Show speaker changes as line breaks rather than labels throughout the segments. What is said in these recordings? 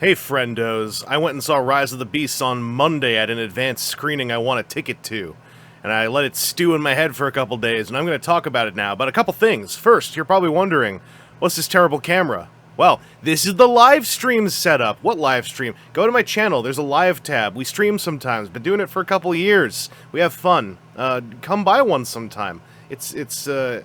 Hey friendos, I went and saw Rise of the Beasts on Monday at an advanced screening I won a ticket to. And I let it stew in my head for a couple days, and I'm going to talk about it now. But a couple things. First, you're probably wondering, what's this terrible camera? Well, this is the live stream setup. What live stream? Go to my channel, there's a live tab. We stream sometimes, been doing it for a couple years. We have fun. Come by one sometime. There's a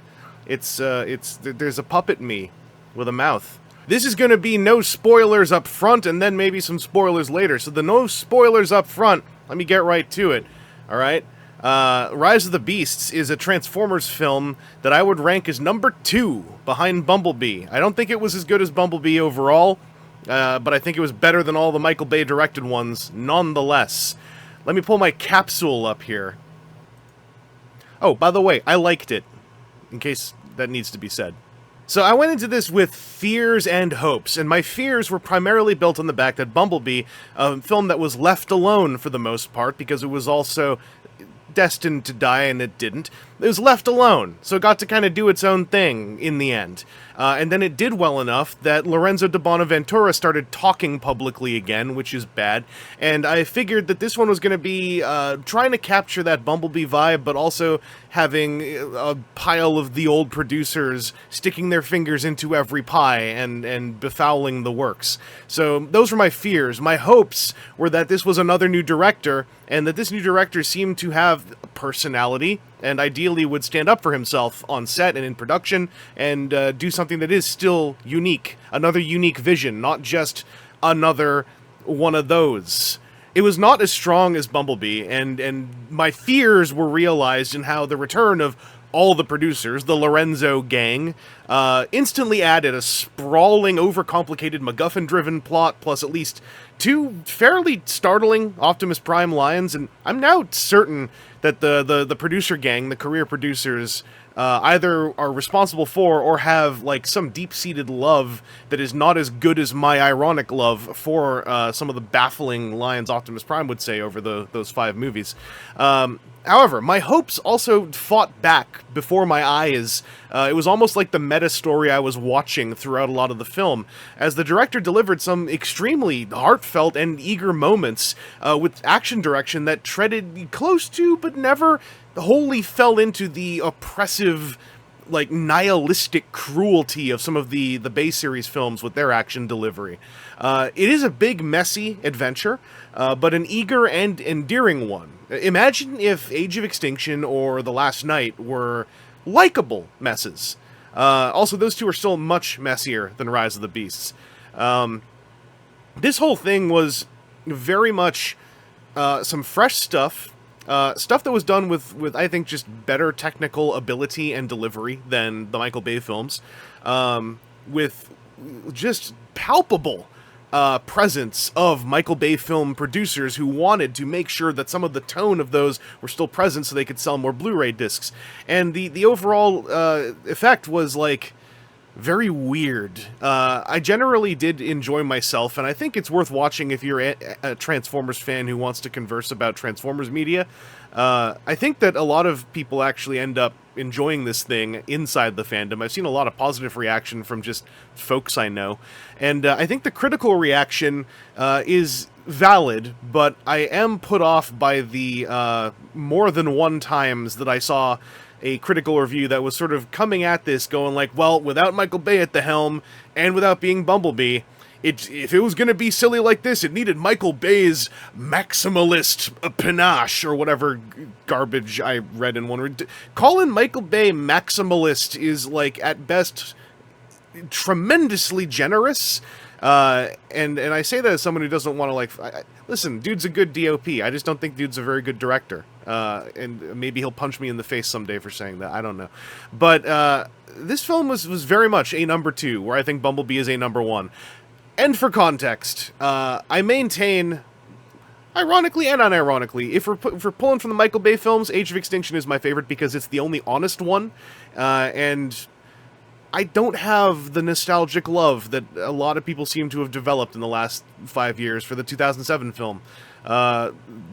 puppet me with a mouth. This is going to be no spoilers up front and then maybe some spoilers later. So the no spoilers up front, let me get right to it. Alright? Rise of the Beasts is a Transformers film that I would rank as number 2 behind Bumblebee. I don't think it was as good as Bumblebee overall, but I think it was better than all the Michael Bay directed ones nonetheless. Let me pull my capsule up here. Oh, by the way, I liked it, in case that needs to be said. So I went into this with fears and hopes, and my fears were primarily built on the fact that Bumblebee, a film that was left alone for the most part, because it was also destined to die and it didn't, it was left alone, so it got to kind of do its own thing in the end. And then it did well enough that Lorenzo de Bonaventura started talking publicly again, which is bad, and I figured that this one was going to be trying to capture that Bumblebee vibe, but also having a pile of the old producers sticking their fingers into every pie and befouling the works. So those were my fears. My hopes were that this was another new director, and that this new director seemed to have personality, and ideally would stand up for himself on set and in production, and do something that is still unique. Another unique vision, not just another one of those. It was not as strong as Bumblebee, and my fears were realized in how the return of all the producers, the Lorenzo gang, instantly added a sprawling, overcomplicated, MacGuffin-driven plot, plus at least 2 fairly startling Optimus Prime lines, and I'm now certain that the producer gang, the career producers, either are responsible for or have, like, some deep-seated love that is not as good as my ironic love for some of the baffling lines Optimus Prime would say over those 5 movies. However, my hopes also fought back before my eyes. It was almost like the meta story I was watching throughout a lot of the film, as the director delivered some extremely heartfelt and eager moments with action direction that treaded close to, but never wholly fell into the oppressive, like, nihilistic cruelty of some of the Bay series films with their action delivery. It is a big, messy adventure, but an eager and endearing one. Imagine if Age of Extinction or The Last Night were likable messes. Also, those two are still much messier than Rise of the Beasts. This whole thing was very much some fresh stuff. Stuff that was done with, I think, just better technical ability and delivery than the Michael Bay films, with just palpable presence of Michael Bay film producers who wanted to make sure that some of the tone of those were still present so they could sell more Blu-ray discs. And the overall effect was, like, very weird. I generally did enjoy myself, and I think it's worth watching if you're a Transformers fan who wants to converse about Transformers media. I think that a lot of people actually end up enjoying this thing inside the fandom. I've seen a lot of positive reaction from just folks I know, and I think the critical reaction is valid, but I am put off by the more than one times that I saw a critical review that was sort of coming at this going like, well, without Michael Bay at the helm, and without being Bumblebee, if it was going to be silly like this, it needed Michael Bay's maximalist panache, or whatever garbage I read in one. Calling Michael Bay maximalist is, like, at best, tremendously generous. And I say that as someone who doesn't want to, like... listen, dude's a good DOP. I just don't think dude's a very good director. And maybe he'll punch me in the face someday for saying that. I don't know. But this film was very much a number 2, where I think Bumblebee is a number 1. And for context, I maintain, ironically and unironically, if we're pulling from the Michael Bay films, Age of Extinction is my favorite because it's the only honest one. And I don't have the nostalgic love that a lot of people seem to have developed in the last 5 years for the 2007 film.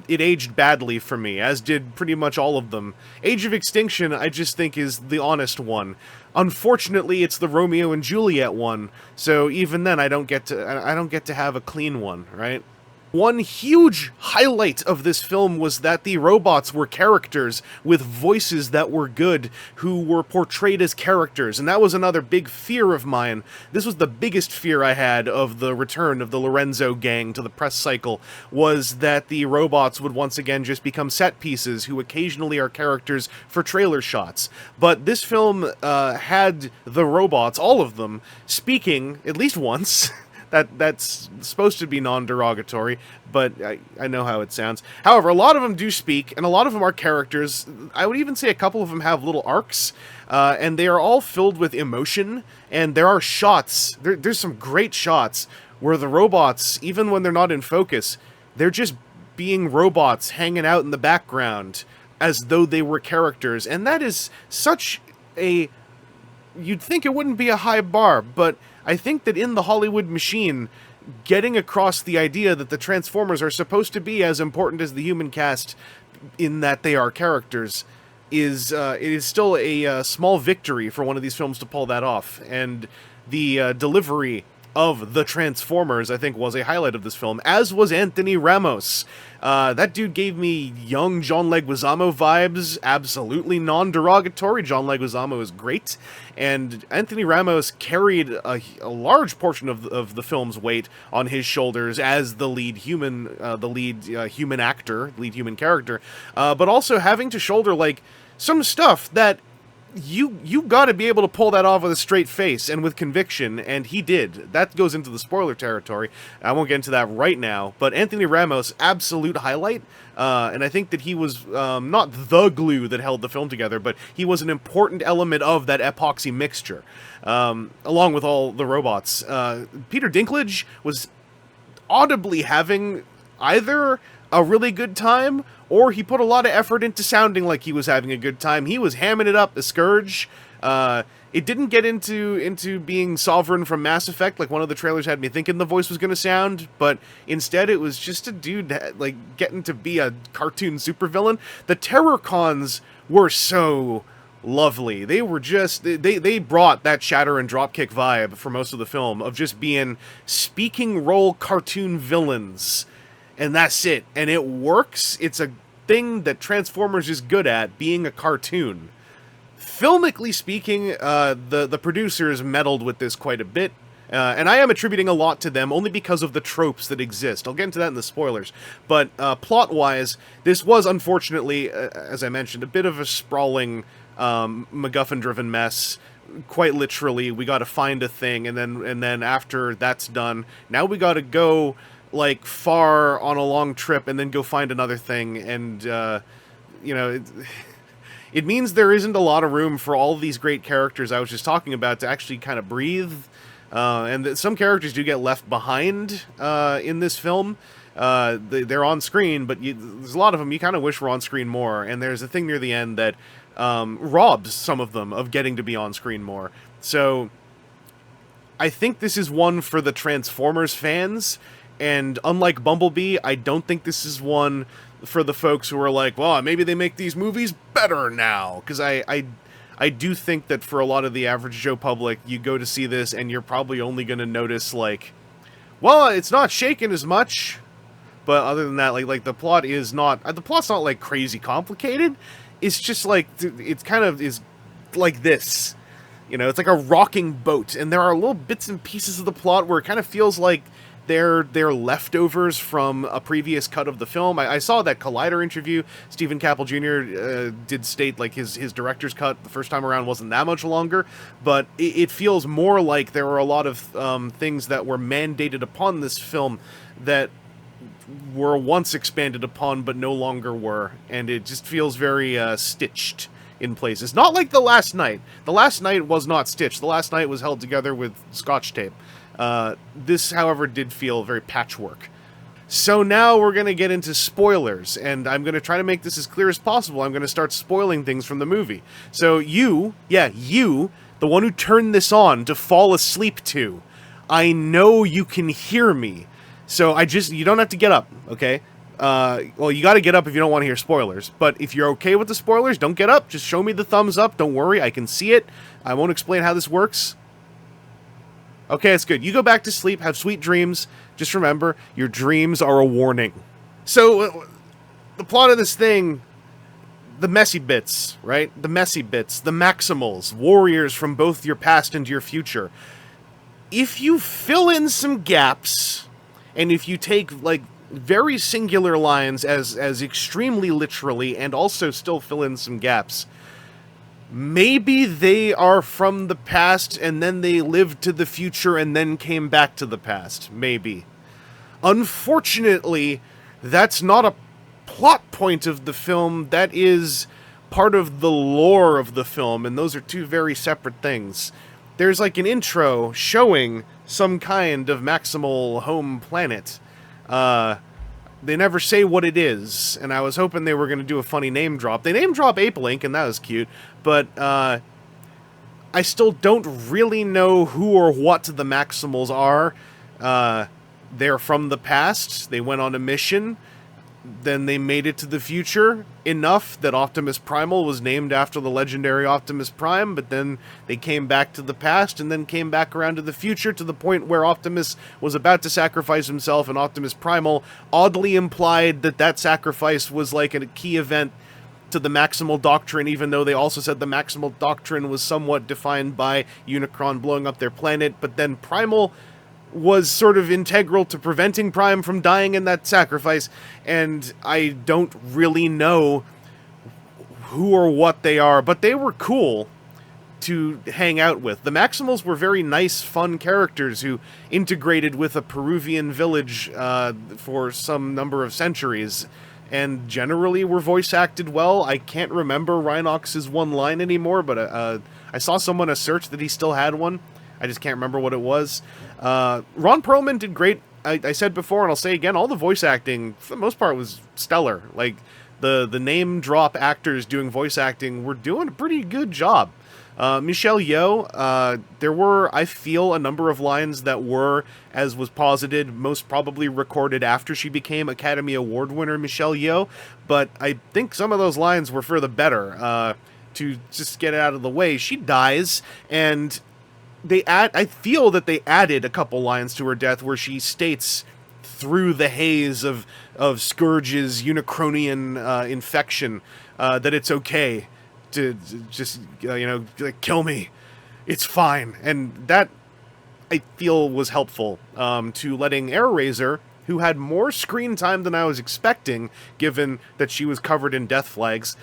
It aged badly for me, as did pretty much all of them. Age of Extinction, I just think, is the honest one. Unfortunately, it's the Romeo and Juliet one, so even then I don't get to have a clean one, right? One huge highlight of this film was that the robots were characters with voices that were good, who were portrayed as characters, and that was another big fear of mine. This was the biggest fear I had of the return of the Lorenzo gang to the press cycle, was that the robots would once again just become set pieces who occasionally are characters for trailer shots. But this film had the robots, all of them, speaking at least once. That's supposed to be non-derogatory, but I know how it sounds. However, a lot of them do speak, and a lot of them are characters. I would even say a couple of them have little arcs, and they are all filled with emotion, and there are shots, there's some great shots, where the robots, even when they're not in focus, they're just being robots hanging out in the background, as though they were characters, and that is such a... You'd think it wouldn't be a high bar, but I think that in the Hollywood machine, getting across the idea that the Transformers are supposed to be as important as the human cast in that they are characters is it is still a small victory for one of these films to pull that off. And the delivery of the Transformers, I think, was a highlight of this film, as was Anthony Ramos. That dude gave me young John Leguizamo vibes, absolutely non-derogatory. John Leguizamo is great, and Anthony Ramos carried a large portion of the film's weight on his shoulders as the lead human actor, lead human character, but also having to shoulder, like, some stuff that you gotta be able to pull that off with a straight face and with conviction, and he did. That goes into the spoiler territory. I won't get into that right now, but Anthony Ramos, absolute highlight, and I think that he was not the glue that held the film together, but he was an important element of that epoxy mixture, along with all the robots. Peter Dinklage was audibly having either a really good time, or he put a lot of effort into sounding like he was having a good time. He was hamming it up, the Scourge. It didn't get into being Sovereign from Mass Effect, like one of the trailers had me thinking the voice was going to sound, but instead it was just a dude, like, getting to be a cartoon supervillain. The Terrorcons were so lovely. They were just, they brought that Shatter and Dropkick vibe for most of the film, of just being speaking role cartoon villains. And that's it. And it works. It's a thing that Transformers is good at, being a cartoon. Filmically speaking, the producers meddled with this quite a bit. And I am attributing a lot to them, only because of the tropes that exist. I'll get into that in the spoilers. But plot-wise, this was, unfortunately, as I mentioned, a bit of a sprawling, MacGuffin-driven mess. Quite literally, we gotta find a thing, and then after that's done, now we gotta go, like, far on a long trip and then go find another thing, and you know, it means there isn't a lot of room for all of these great characters I was just talking about to actually kind of breathe, and that some characters do get left behind in this film. They're on screen, but there's a lot of them you kind of wish were on screen more, and there's a thing near the end that robs some of them of getting to be on screen more. So I think this is one for the Transformers fans. And unlike Bumblebee, I don't think this is one for the folks who are like, well, maybe they make these movies better now. Because I do think that for a lot of the average Joe public, you go to see this and you're probably only going to notice, like, well, it's not shaken as much. But other than that, like the plot is not, the plot's not, like, crazy complicated. It's just, like, it's kind of is like this. You know, it's like a rocking boat. And there are little bits and pieces of the plot where it kind of feels like they're leftovers from a previous cut of the film. I saw that Collider interview. Stephen Caple Jr. Did state, like, his director's cut the first time around wasn't that much longer, but it feels more like there were a lot of things that were mandated upon this film that were once expanded upon but no longer were, and it just feels very stitched in places. Not like The Last Night. The Last Night was not stitched. The Last Night was held together with Scotch tape. This, however, did feel very patchwork. So now we're going to get into spoilers, and I'm going to try to make this as clear as possible. I'm going to start spoiling things from the movie. So you, the one who turned this on to fall asleep to. I know you can hear me. So you don't have to get up, okay? Well, you gotta get up if you don't want to hear spoilers. But if you're okay with the spoilers, don't get up. Just show me the thumbs up. Don't worry, I can see it. I won't explain how this works. Okay, it's good. You go back to sleep, have sweet dreams. Just remember, your dreams are a warning. So, the plot of this thing, the messy bits, right? The messy bits, the Maximals, warriors from both your past and your future. If you fill in some gaps, and if you take, like, very singular lines as extremely literally, and also still fill in some gaps, maybe they are from the past, and then they lived to the future, and then came back to the past. Maybe. Unfortunately, that's not a plot point of the film. That is part of the lore of the film, and those are two very separate things. There's like an intro showing some kind of maximal home planet. They never say what it is, and I was hoping they were going to do a funny name drop. They name drop Ape Link, and that was cute, but I still don't really know who or what the Maximals are. They're from the past. They went on a mission. Then they made it to the future enough that Optimus Primal was named after the legendary Optimus Prime, but then they came back to the past and then came back around to the future to the point where Optimus was about to sacrifice himself, and Optimus Primal oddly implied that that sacrifice was like a key event to the Maximal Doctrine, even though they also said the Maximal Doctrine was somewhat defined by Unicron blowing up their planet, but then Primal was sort of integral to preventing Prime from dying in that sacrifice, and I don't really know who or what they are, but they were cool to hang out with. The Maximals were very nice, fun characters who integrated with a Peruvian village for some number of centuries, and generally were voice acted well. I can't remember Rhinox's one line anymore, but I saw someone assert that he still had one. I just can't remember what it was. Ron Perlman did great. I said before, and I'll say again, all the voice acting, for the most part, was stellar. Like, the name drop actors doing voice acting were doing a pretty good job. Michelle Yeoh, there were, I feel, a number of lines that were, as was posited, most probably recorded after she became Academy Award winner Michelle Yeoh, but I think some of those lines were for the better. To just get it out of the way, she dies, and I feel that they added a couple lines to her death where she states through the haze of Scourge's Unicronian infection that it's okay to just, like, kill me. It's fine. And that, I feel, was helpful to letting Airazor, who had more screen time than I was expecting, given that she was covered in death flags,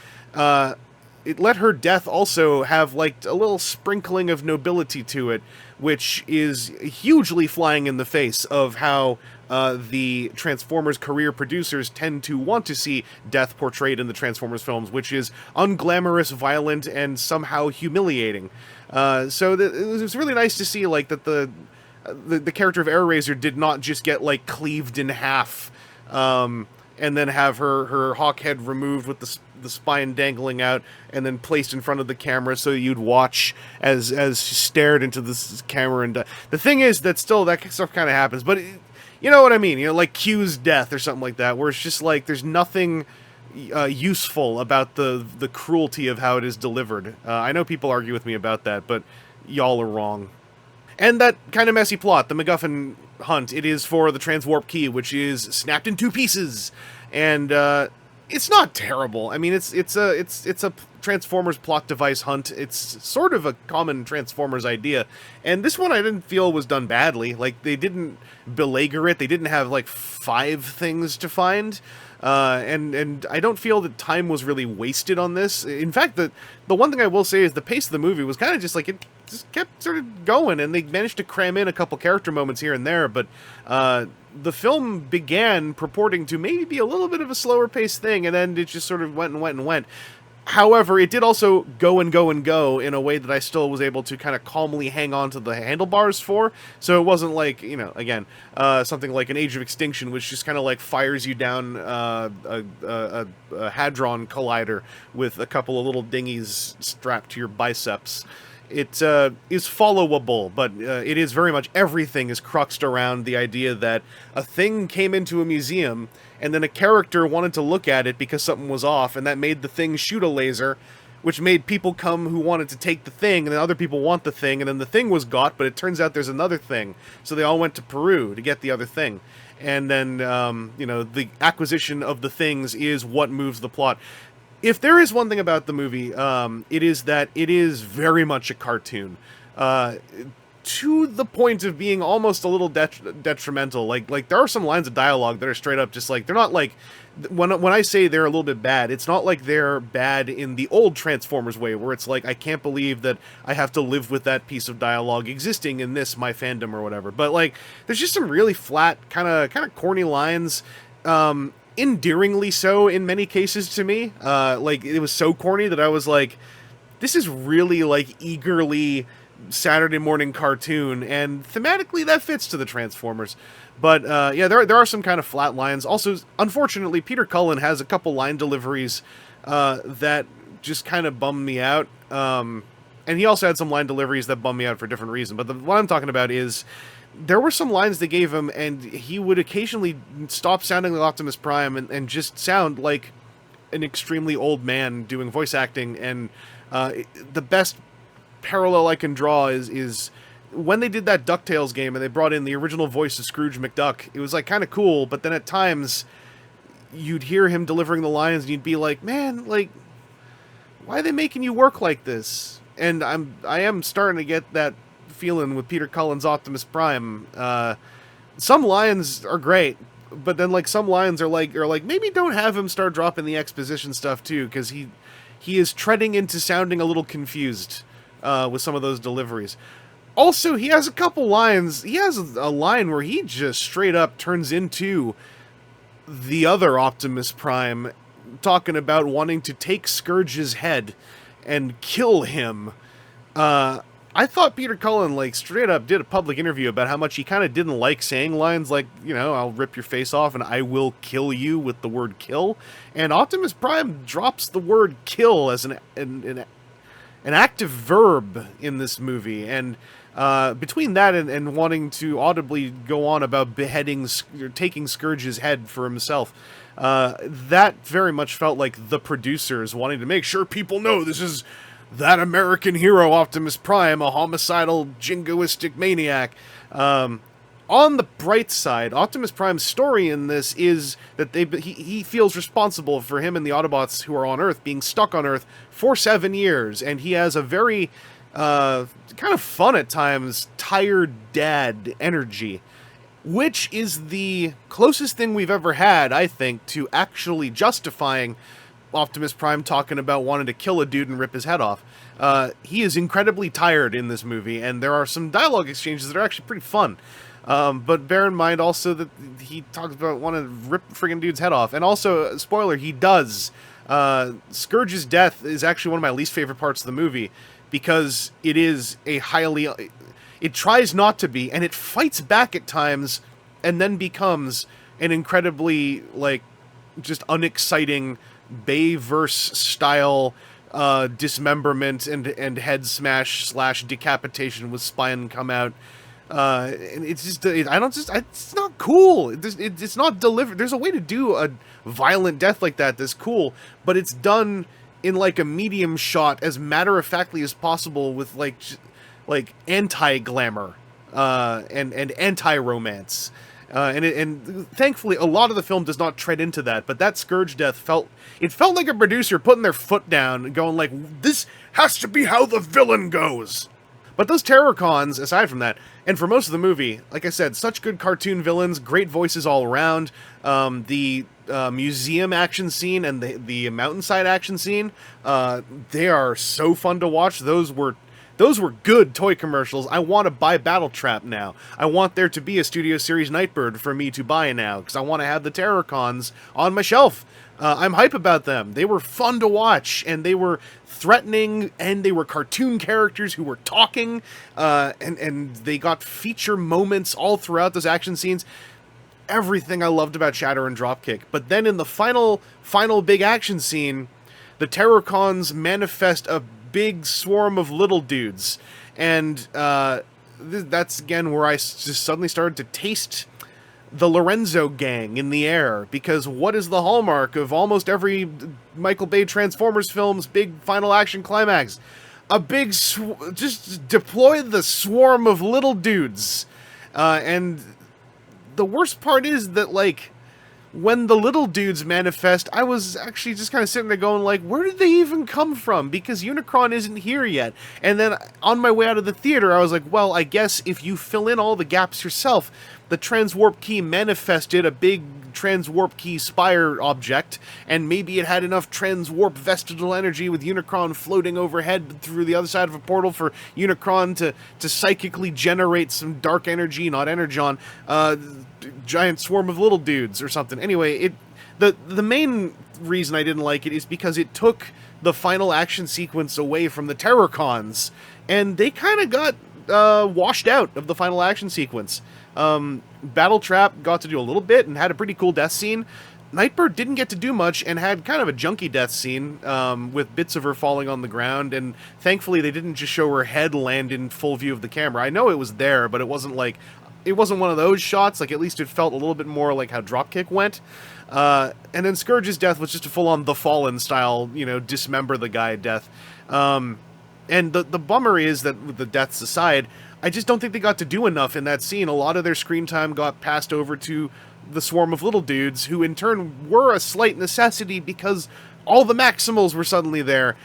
it let her death also have, like, a little sprinkling of nobility to it, which is hugely flying in the face of how the Transformers career producers tend to want to see death portrayed in the Transformers films, which is unglamorous, violent, and somehow humiliating. So it was really nice to see, like, that the character of Airazor did not just get, like, cleaved in half, and then have her hawk head removed with the spine dangling out, and then placed in front of the camera so you'd watch as she stared into this camera. And the thing is that still that stuff kind of happens, but you know what I mean? Like Q's death or something like that, where it's just like there's nothing useful about the cruelty of how it is delivered. I know people argue with me about that, but y'all are wrong. And that kind of messy plot, the MacGuffin hunt, it is for the transwarp key, which is snapped in two pieces, and it's not terrible. I mean, it's a Transformers plot device hunt. It's sort of a common Transformers idea, and this one I didn't feel was done badly. Like, they didn't belabor it. They didn't have like 5 things to find. And I don't feel that time was really wasted on this. In fact, the one thing I will say is the pace of the movie was kind of just like, it just kept sort of going, and they managed to cram in a couple character moments here and there, but the film began purporting to maybe be a little bit of a slower paced thing, and then it just sort of went and went and went. However, it did also go and go and go in a way that I still was able to kind of calmly hang on to the handlebars for. So it wasn't like, again, something like an Age of Extinction, which just kind of like fires you down a Hadron Collider with a couple of little dinghies strapped to your biceps. it is followable, but it is very much everything is cruxed around the idea that a thing came into a museum, and then a character wanted to look at it because something was off, and that made the thing shoot a laser, which made people come who wanted to take the thing, and then other people want the thing, and then the thing was got, but it turns out there's another thing, so they all went to Peru to get the other thing. And then, the acquisition of the things is what moves the plot. If there is one thing about the movie, it is that it is very much a cartoon. To the point of being almost a little detrimental. Like there are some lines of dialogue that are straight up just like, they're not like, when I say they're a little bit bad, it's not like they're bad in the old Transformers way, where it's like, I can't believe that I have to live with that piece of dialogue existing in this, my fandom or whatever. But like, there's just some really flat, kind of corny lines, endearingly so in many cases to me. Like, it was so corny that I was like, this is really like eagerly Saturday morning cartoon, and thematically that fits to the Transformers. But yeah, there are some kind of flat lines. Also, unfortunately, Peter Cullen has a couple line deliveries that just kind of bummed me out. And he also had some line deliveries that bummed me out for a different reason. But what I'm talking about is, there were some lines they gave him, and he would occasionally stop sounding like Optimus Prime and just sound like an extremely old man doing voice acting. And the best parallel I can draw is when they did that DuckTales game and they brought in the original voice of Scrooge McDuck. It was like kind of cool, but then at times you'd hear him delivering the lines and you'd be like, man, like, why are they making you work like this? And I am starting to get that feeling with Peter Cullen's Optimus Prime. Some lines are great, but then like some lines are like maybe don't have him start dropping the exposition stuff too, because he is treading into sounding a little confused with some of those deliveries. Also, he has a couple lines. He has a line where he just straight up turns into the other Optimus Prime, talking about wanting to take Scourge's head and kill him. I thought Peter Cullen, like, straight up did a public interview about how much he kind of didn't like saying lines like, I'll rip your face off and I will kill you with the word kill. And Optimus Prime drops the word kill as an active verb in this movie. And between that and wanting to audibly go on about beheading, taking Scourge's head for himself, that very much felt like the producers wanting to make sure people know this is that American hero Optimus Prime, a homicidal, jingoistic maniac. On the bright side, Optimus Prime's story in this is that he feels responsible for him and the Autobots who are on Earth being stuck on Earth for 7 years, and he has a very kind of fun at times, tired dad energy, which is the closest thing we've ever had, I think, to actually justifying Optimus Prime talking about wanting to kill a dude and rip his head off. He is incredibly tired in this movie, and there are some dialogue exchanges that are actually pretty fun. But bear in mind also that he talks about wanting to rip the friggin' dude's head off. And also, spoiler, he does. Scourge's death is actually one of my least favorite parts of the movie, because it is a highly... It tries not to be, and it fights back at times, and then becomes an incredibly, like, just unexciting Bayverse style dismemberment and head smash / decapitation with spine come out. And it's just, it's not cool. It's not delivered. There's a way to do a violent death like that that's cool, but it's done in like a medium shot, as matter-of-factly as possible, with like anti-glamour and anti-romance. And thankfully, a lot of the film does not tread into that, but that Scourge death felt like a producer putting their foot down and going like, this has to be how the villain goes. But those Terrorcons, aside from that, and for most of the movie, like I said, such good cartoon villains, great voices all around. The museum action scene and the mountainside action scene, they are so fun to watch. Those were good toy commercials. I want to buy Battletrap now. I want there to be a Studio Series Nightbird for me to buy now, because I want to have the Terrorcons on my shelf. I'm hype about them. They were fun to watch, and they were threatening, and they were cartoon characters who were talking, and they got feature moments all throughout those action scenes. Everything I loved about Shatter and Dropkick. But then in the final big action scene, the Terrorcons manifest a big swarm of little dudes. And that's, again, where I just suddenly started to taste the Lorenzo gang in the air, because what is the hallmark of almost every Michael Bay Transformers film's big final action climax? A big just deploy the swarm of little dudes. And the worst part is that, like, when the little dudes manifest, I was actually just kind of sitting there going, like, where did they even come from? Because Unicron isn't here yet. And then on my way out of the theater, I was like, well, I guess if you fill in all the gaps yourself, the transwarp key manifested a big transwarp key spire object, and maybe it had enough transwarp vestigial energy with Unicron floating overhead through the other side of a portal for Unicron to psychically generate some dark energy, not energon, giant swarm of little dudes or something. Anyway, the main reason I didn't like it is because it took the final action sequence away from the Terrorcons, and they kind of got washed out of the final action sequence. Battletrap got to do a little bit and had a pretty cool death scene. Nightbird didn't get to do much and had kind of a junky death scene, with bits of her falling on the ground, and thankfully they didn't just show her head land in full view of the camera. I know it was there, but it wasn't one of those shots. Like, at least it felt a little bit more like how Dropkick went. And then Scourge's death was just a full-on The Fallen style, dismember the guy death. And the bummer is that, with the deaths aside, I just don't think they got to do enough in that scene. A lot of their screen time got passed over to the swarm of little dudes, who in turn were a slight necessity because all the Maximals were suddenly there.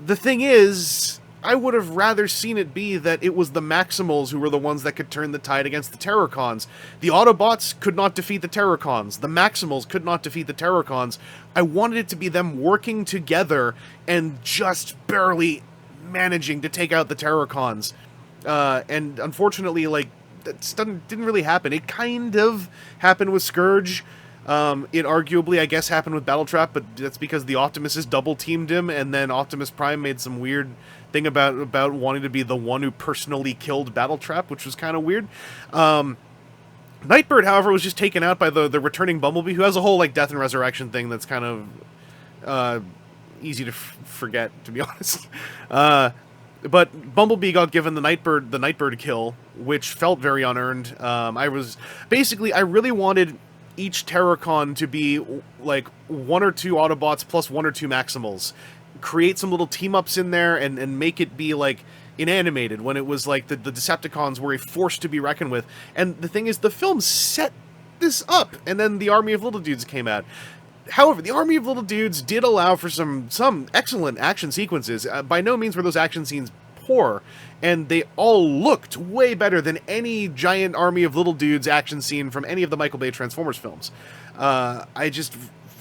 The thing is, I would have rather seen it be that it was the Maximals who were the ones that could turn the tide against the Terrorcons. The Autobots could not defeat the Terrorcons. The Maximals could not defeat the Terrorcons. I wanted it to be them working together and just barely managing to take out the Terrorcons. And unfortunately, like, that didn't really happen. It kind of happened with Scourge. It arguably, I guess, happened with Battletrap, but that's because the Optimuses double-teamed him, and then Optimus Prime made some weird thing about wanting to be the one who personally killed Battletrap, which was kind of weird. Nightbird, however, was just taken out by the returning Bumblebee, who has a whole, like, death and resurrection thing that's kind of easy to forget, to be honest. But Bumblebee got given the Nightbird kill, which felt very unearned. I really wanted each Terrorcon to be like 1 or 2 Autobots plus 1 or 2 Maximals. Create some little team-ups in there and make it be like inanimated, when it was like the Decepticons were a force to be reckoned with. And the thing is, the film set this up, and then the Army of Little Dudes came out. However, the Army of Little Dudes did allow for some excellent action sequences. By no means were those action scenes poor, and they all looked way better than any giant Army of Little Dudes action scene from any of the Michael Bay Transformers films. I just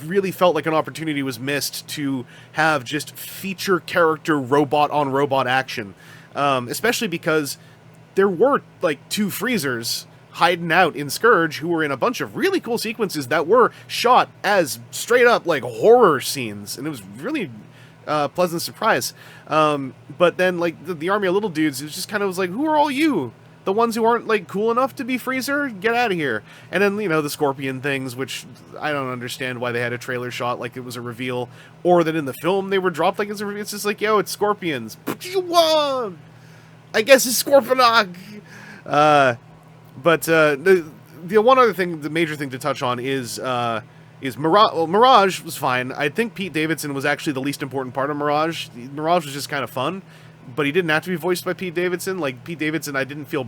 really felt like an opportunity was missed to have just feature character robot-on-robot action, especially because there were, like, 2 Freezers hiding out in Scourge, who were in a bunch of really cool sequences that were shot as straight up, like, horror scenes, and it was really pleasant surprise. But then, like, the Army of Little Dudes, it just kind of was like, who are all you? The ones who aren't, like, cool enough to be Freezer? Get out of here. And then, the Scorpion things, which I don't understand why they had a trailer shot like it was a reveal, or that in the film they were dropped like it's a reveal. It's just like, yo, it's Scorpions. I guess it's Scorponok. But the one other thing, the major thing to touch on is Mirage. Well, Mirage was fine. I think Pete Davidson was actually the least important part of Mirage. Mirage was just kind of fun, but he didn't have to be voiced by Pete Davidson. Like, Pete Davidson, I didn't feel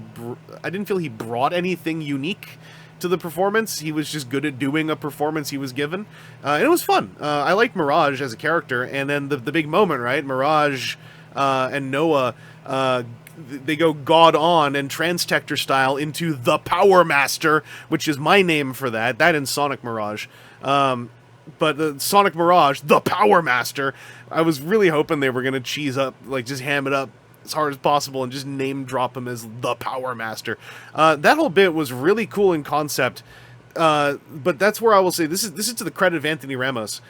he brought anything unique to the performance. He was just good at doing a performance he was given, and it was fun. I liked Mirage as a character, and then the big moment, right? Mirage and Noah. They go God on and Transtector style into the Power Master, which is my name for that in Sonic Mirage. But the Sonic Mirage, the Power Master, I was really hoping they were going to cheese up, like, just ham it up as hard as possible and just name drop him as the Power Master. That whole bit was really cool in concept, but that's where I will say, this is to the credit of Anthony Ramos.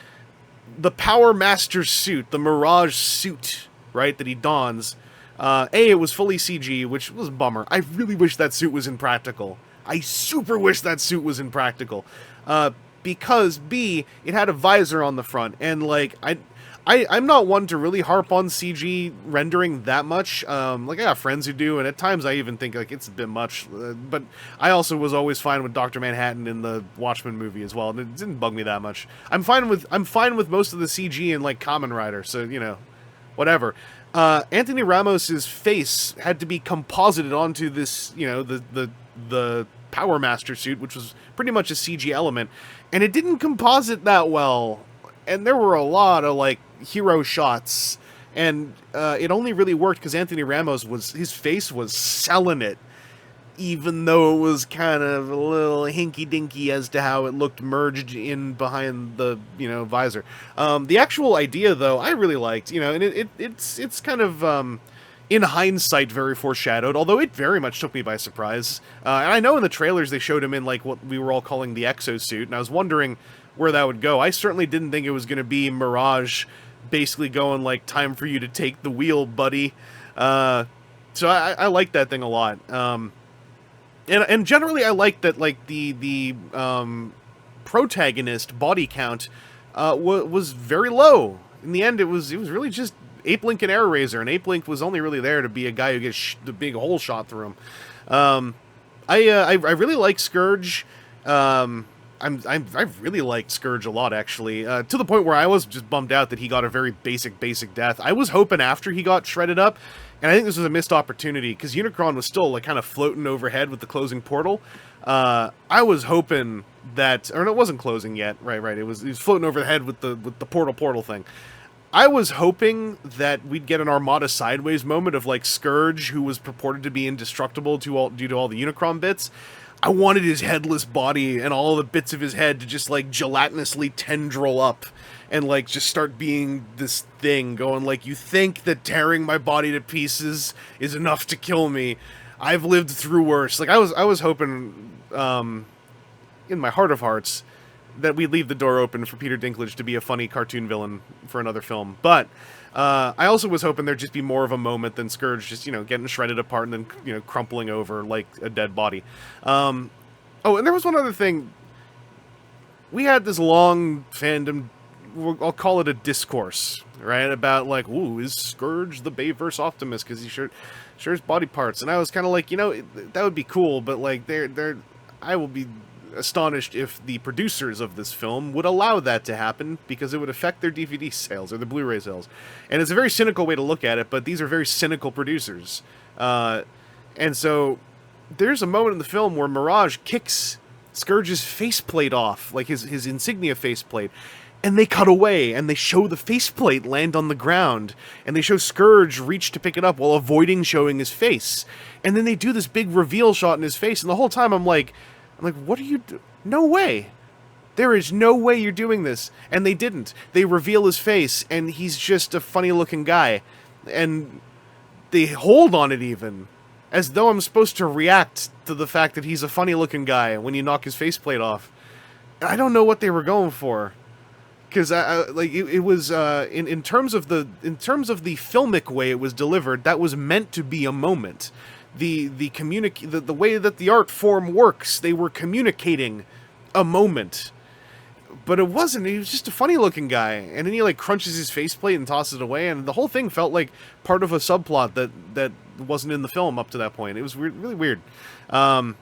The Power Master suit, the Mirage suit, right, that he dons, it was fully CG, which was a bummer. I really wish that suit was in practical. I super wish that suit was in practical. because B, it had a visor on the front, and like I'm not one to really harp on CG rendering that much. Like I got friends who do, and at times I even think like it's a bit much. But I also was always fine with Dr. Manhattan in the Watchmen movie as well, and it didn't bug me that much. I'm fine with most of the CG in like Kamen Rider, so you know, whatever. Anthony Ramos's face had to be composited onto this, you know, the Power Master suit, which was pretty much a CG element, and it didn't composite that well. And there were a lot of like hero shots, and it only really worked because Anthony Ramos his face was selling it, even though it was kind of a little hinky-dinky as to how it looked merged in behind the, you know, visor. The actual idea, though, I really liked, you know, and it's kind of, in hindsight, very foreshadowed, although it very much took me by surprise. And I know in the trailers they showed him in, like, what we were all calling the exosuit, and I was wondering where that would go. I certainly didn't think it was going to be Mirage basically going, like, time for you to take the wheel, buddy. So I like that thing a lot. And generally, I like that, like, the protagonist body count was very low. In the end, it was really just Ape Link and Air Razor, and Ape Link was only really there to be a guy who gets the big hole shot through him. I really like Scourge. I really liked Scourge a lot, actually, to the point where I was just bummed out that he got a very basic death. I was hoping after he got shredded up, and I think this was a missed opportunity, because Unicron was still, like, kind of floating overhead with the closing portal. I was hoping that, or no, it wasn't closing yet, right, it was floating overhead with the portal thing. I was hoping that we'd get an Armada Sideways moment of, like, Scourge, who was purported to be indestructible due to all the Unicron bits. I wanted his headless body and all the bits of his head to just, like, gelatinously tendril up and, like, just start being this thing going, like, you think that tearing my body to pieces is enough to kill me? I've lived through worse. Like, I was hoping, in my heart of hearts, that we'd leave the door open for Peter Dinklage to be a funny cartoon villain for another film. But I also was hoping there'd just be more of a moment than Scourge just, you know, getting shredded apart and then, you know, crumpling over like a dead body. Oh, and there was one other thing. We had this long fandom, I'll call it a discourse, right, about like, ooh, is Scourge the Bayverse Optimus because he shares body parts? And I was kind of like, you know, that would be cool, but like, I will be astonished if the producers of this film would allow that to happen, because it would affect their DVD sales or their Blu-ray sales. And it's a very cynical way to look at it, but these are very cynical producers. And so there's a moment in the film where Mirage kicks Scourge's faceplate off, like his insignia faceplate, and they cut away, and they show the faceplate land on the ground, and they show Scourge reach to pick it up while avoiding showing his face. And then they do this big reveal shot in his face, and the whole time I'm like, what are you no way. There is no way you're doing this. And they didn't. They reveal his face, and he's just a funny-looking guy. And they hold on it even, as though I'm supposed to react to the fact that he's a funny-looking guy when you knock his faceplate off. I don't know what they were going for. Because it was in terms of the filmic way it was delivered, that was meant to be a moment. The way that the art form works, they were communicating a moment, but it wasn't. He was just a funny looking guy, and then he like crunches his faceplate and tosses it away, and the whole thing felt like part of a subplot that wasn't in the film up to that point. It was really weird. And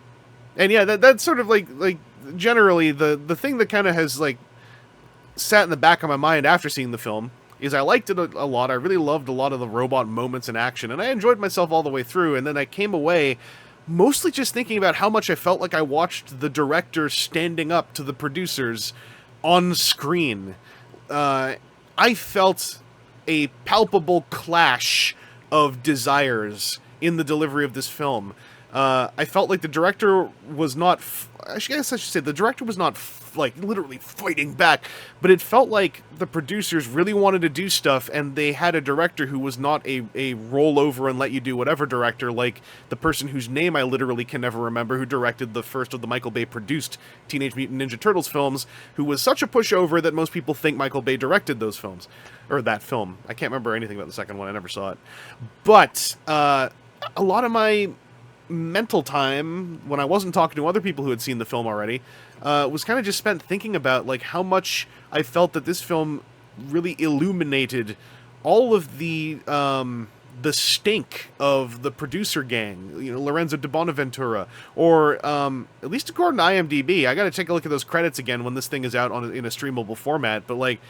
yeah, that's sort of like generally the thing that kind of has like sat in the back of my mind after seeing the film is I liked it a lot. I really loved a lot of the robot moments in action, and I enjoyed myself all the way through, and then I came away mostly just thinking about how much I felt like I watched the director standing up to the producers on screen. I felt a palpable clash of desires in the delivery of this film. I felt like the director was not... I guess I should say the director was not like literally fighting back, but it felt like the producers really wanted to do stuff, and they had a director who was not a roll over and let you do whatever director, like the person whose name I literally can never remember, who directed the first of the Michael Bay produced Teenage Mutant Ninja Turtles films, who was such a pushover that most people think Michael Bay directed those films, or that film. I can't remember anything about the second one. I never saw it. But a lot of my
mental time, when I wasn't talking to other people who had seen the film already, was kind of just spent thinking about, like, how much I felt that this film really illuminated all of the stink of the producer gang, Lorenzo de Bonaventura, or at least according to IMDb. I got to take a look at those credits again when this thing is out in a streamable format. But like,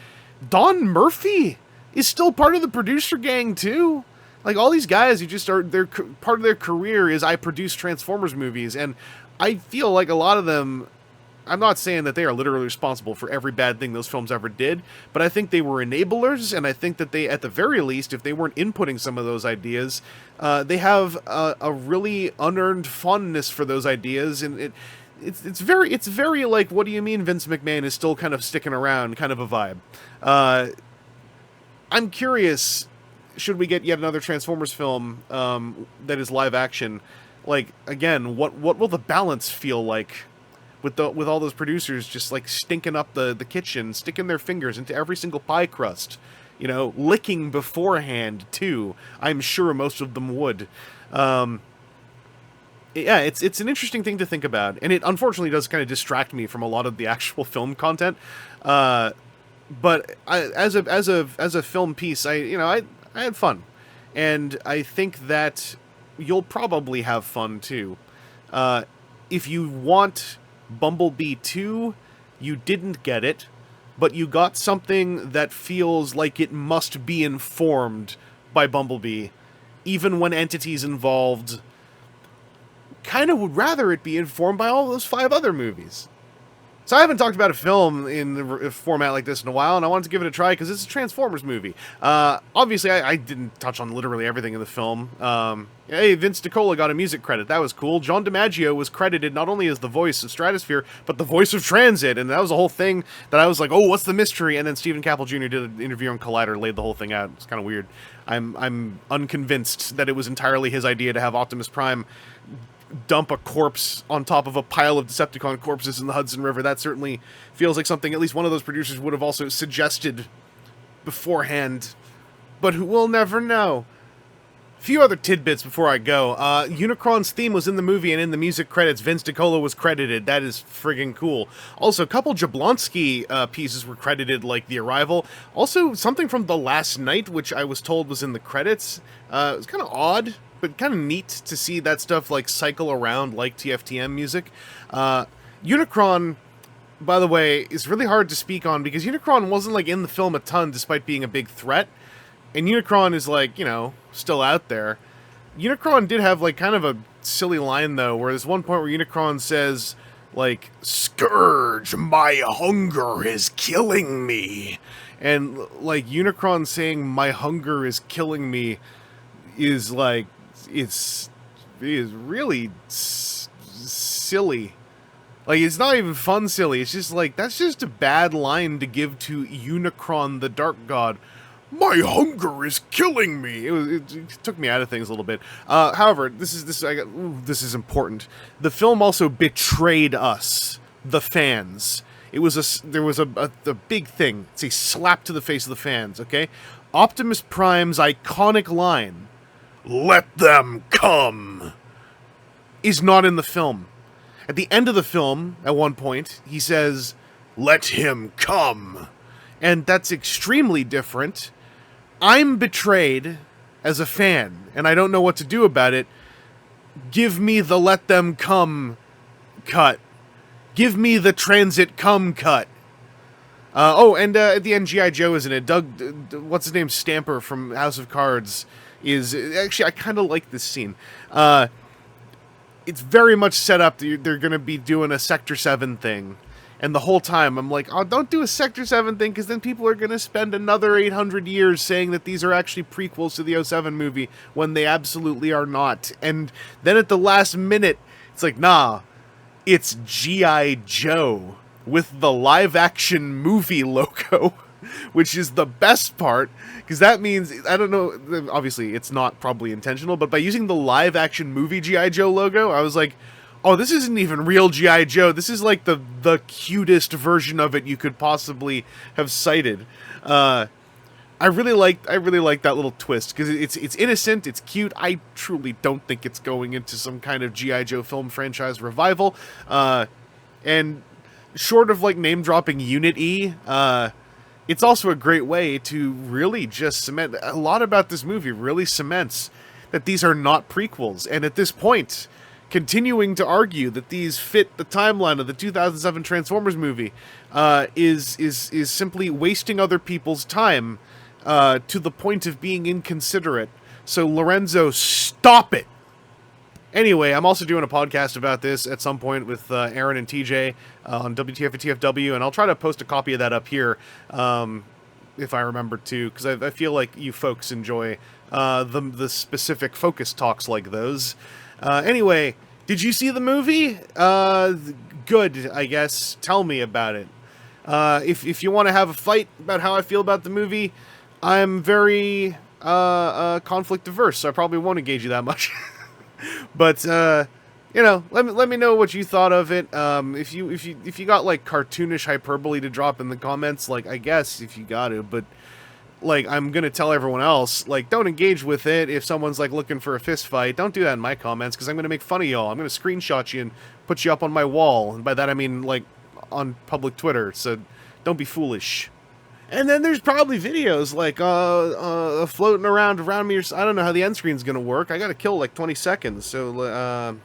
Don Murphy is still part of the producer gang too. Like, all these guys who just are, their part of their career is I produce Transformers movies, and I feel like a lot of them. I'm not saying that they are literally responsible for every bad thing those films ever did, but I think they were enablers, and I think that they, at the very least, if they weren't inputting some of those ideas, they have a really unearned fondness for those ideas, and it's very like, what do you mean Vince McMahon is still kind of sticking around kind of a vibe. I'm curious, should we get yet another Transformers film that is live action? Like, again, what will the balance feel like? With all those producers just like stinking up the kitchen, sticking their fingers into every single pie crust, licking beforehand too. I'm sure most of them would. Yeah, it's an interesting thing to think about, and it unfortunately does kind of distract me from a lot of the actual film content. But as a film piece, I had fun, and I think that you'll probably have fun too. If you want Bumblebee 2, you didn't get it, but you got something that feels like it must be informed by Bumblebee, even when entities involved kind of would rather it be informed by all those 5 other movies. So I haven't talked about a film in a format like this in a while, and I wanted to give it a try because it's a Transformers movie. Obviously, I didn't touch on literally everything in the film. Hey, Vince DiCola got a music credit. That was cool. John DiMaggio was credited not only as the voice of Stratosphere, but the voice of Transit, and that was a whole thing that I was like, oh, what's the mystery? And then Stephen Caple Jr. did an interview on Collider, laid the whole thing out. It's kind of weird. I'm unconvinced that it was entirely his idea to have Optimus Prime dump a corpse on top of a pile of Decepticon corpses in the Hudson River. That certainly feels like something at least one of those producers would have also suggested beforehand, but who will never know. A few other tidbits before I go. Unicron's theme was in the movie, and in the music credits, Vince DiCola was credited. That is friggin' cool. Also, a couple Jablonski pieces were credited, like The Arrival. Also, something from The Last Night, which I was told was in the credits. It was kind of odd, but kind of neat to see that stuff like cycle around like TFTM music. Unicron, by the way, is really hard to speak on because Unicron wasn't like in the film a ton despite being a big threat. And Unicron is like, still out there. Unicron did have like kind of a silly line though, where there's one point where Unicron says, like, "Scourge, my hunger is killing me." And like Unicron saying "my hunger is killing me" is like, it is really silly. Like, it's not even fun silly. It's just like, that's just a bad line to give to Unicron, the Dark God. My hunger is killing me. It took me out of things a little bit. However, this is important. The film also betrayed us, the fans. There was a big thing. It's a slap to the face of the fans. Okay, Optimus Prime's iconic line, "Let them come," is not in the film. At the end of the film, at one point, he says, "Let him come." And that's extremely different. I'm betrayed as a fan, and I don't know what to do about it. Give me the "let them come" cut. Give me the "transit come" cut. And at the end, G.I. Joe is in it. What's his name? Stamper from House of Cards is... Actually, I kind of like this scene. It's very much set up that they're going to be doing a Sector 7 thing. And the whole time, I'm like, oh, don't do a Sector 7 thing, because then people are going to spend another 800 years saying that these are actually prequels to the '07 movie, when they absolutely are not. And then at the last minute, it's like, nah, it's G.I. Joe with the live-action movie logo, which is the best part, because that means, I don't know, obviously it's not probably intentional, but by using the live-action movie G.I. Joe logo, I was like, oh, this isn't even real G.I. Joe. This is like the cutest version of it you could possibly have cited. I really like that little twist because it's innocent, it's cute. I truly don't think it's going into some kind of GI Joe film franchise revival. And short of like name dropping Unit E, it's also a great way to really just cement a lot about this movie. Really cements that these are not prequels, and at this point, continuing to argue that these fit the timeline of the 2007 Transformers movie is simply wasting other people's time. To the point of being inconsiderate. So, Lorenzo, stop it! Anyway, I'm also doing a podcast about this at some point with Aaron and TJ on WTF and TFW, and I'll try to post a copy of that up here if I remember to, because I feel like you folks enjoy the specific focus talks like those. Anyway, did you see the movie? Good, I guess. Tell me about it. If you want to have a fight about how I feel about the movie, I'm very conflict averse, so I probably won't engage you that much. But you know, let me know what you thought of it. If you got like cartoonish hyperbole to drop in the comments, like I guess if you got it, but like I'm gonna tell everyone else, like don't engage with it. If someone's like looking for a fist fight, don't do that in my comments because I'm gonna make fun of y'all. I'm gonna screenshot you and put you up on my wall, and by that I mean like on public Twitter. So don't be foolish. And then there's probably videos like floating around me. Or I don't know how the end screen's gonna work. I gotta kill like 20 seconds. So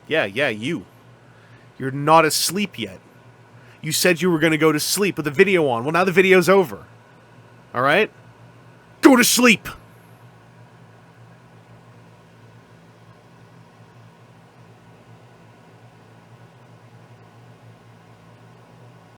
yeah, you're not asleep yet. You said you were gonna go to sleep with the video on. Well, now the video's over. All right, go to sleep.